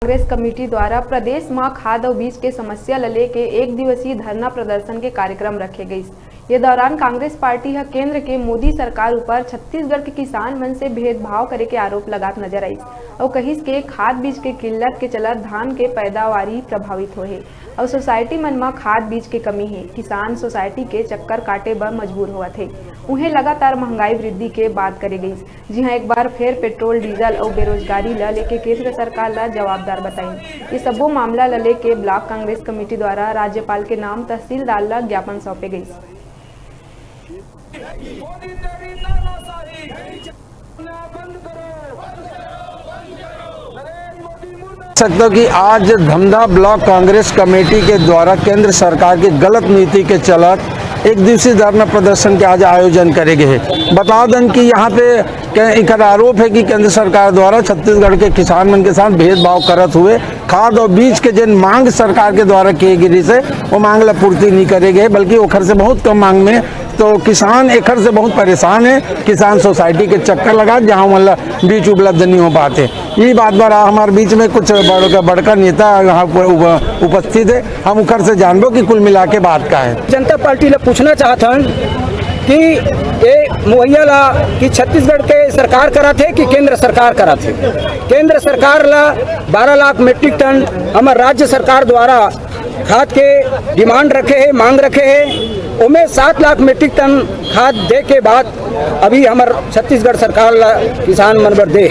Congress committee द्वारा प्रदेश में खाद और बीज के समस्या ले के एक दिवसीय धरना प्रदर्शन के कार्यक्रम रखे गए। ये दौरान कांग्रेस पार्टी है केंद्र के मोदी सरकार ऊपर छत्तीसगढ़ के किसान मन से भेदभाव करे के आरोप लगात नजर आई और कहिस के खाद बीज के किल्लत के चलत धान के पैदावारी प्रभावित होए और सोसाइटी मन में खाद बीज के कमी है। किसान सोसाइटी के चक्कर काटे बर मजबूर हुआ थे। उन्हें लगातार महंगाई वृद्धि के बात करे गई। जी हाँ, एक बार फिर पेट्रोल डीजल और बेरोजगारी ला लेके केंद्र सरकार ला जवाबदार बताई। ये सबो मामला ला लेके ब्लॉक कांग्रेस कमेटी द्वारा राज्यपाल के नाम तहसीलदार ला ज्ञापन सौंपे गई। सकता कि आज धमधा ब्लॉक कांग्रेस कमेटी के द्वारा केंद्र सरकार की गलत नीति के चलत एक दिवसीय धरना प्रदर्शन के आज आयोजन करे गए हैं। बता दें कि यहाँ पे एक आरोप है कि केंद्र सरकार द्वारा छत्तीसगढ़ के किसान मन के साथ भेदभाव करत हुए खाद और बीज के जिन मांग सरकार के द्वारा किए गई से वो मांग ला पूर्ति नहीं करे गए, बल्कि ओखर से बहुत कम मांग में तो किसान एखर से बहुत परेशान है। किसान सोसाइटी के चक्कर लगा जहाँ मतलब बीज उपलब्ध नहीं हो पाते। ये बात पर हमारे बीच में कुछ बड़का नेता यहाँ पर उपस्थित है। हम उखर से जानबो कि कुल मिला के बात का है। जनता पार्टी ला पूछना चाहथन कि ये मुहैया ला कि छत्तीसगढ़ के सरकार करा थे कि केंद्र सरकार करा थे। केंद्र सरकार ला 12 लाख मीट्रिक टन हमारे राज्य सरकार द्वारा खाद के डिमांड रखे है, मांग रखे है। उमें 7 लाख मीट्रिक टन खाद दे के बाद अभी हमार छत्तीसगढ़ सरकार ला किसान मनबर दे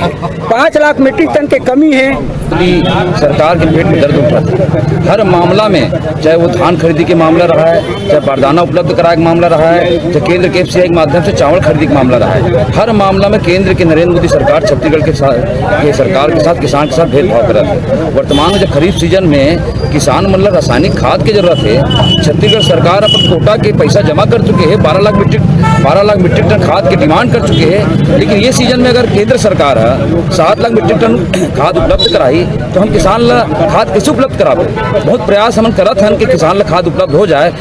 5 लाख मीट्रिक टन के कमी है। सरकार के पेट में दर्द उठ रहा था। हर मामला में, चाहे वो धान खरीदी के मामला रहा है, चाहे बारदाना उपलब्ध कराने का मामला रहा है, चाहे केंद्र के FCI के माध्यम से चावल खरीदी का मामला रहा है, हर मामला में केंद्र के नरेंद्र मोदी सरकार छत्तीसगढ़ के सरकार के साथ किसान के साथ भेदभाव कर रहा है। वर्तमान में जब खरीफ सीजन में किसान मतलब रासायनिक खाद की जरूरत है, छत्तीसगढ़ सरकार अपन कोटा के पैसा जमा कर चुके हैं। 12 लाख मीट्रिक टन खाद की डिमांड कर चुके हैं। लेकिन ये सीजन में अगर केंद्र सरकार 7 लाख मीट्रिक टन खाद उपलब्ध कराई तो हम किसान ला खाद कैसे उपलब्ध करावे। बहुत प्रयास हम करत हन कि किसान ला खाद उपलब्ध हो जाए।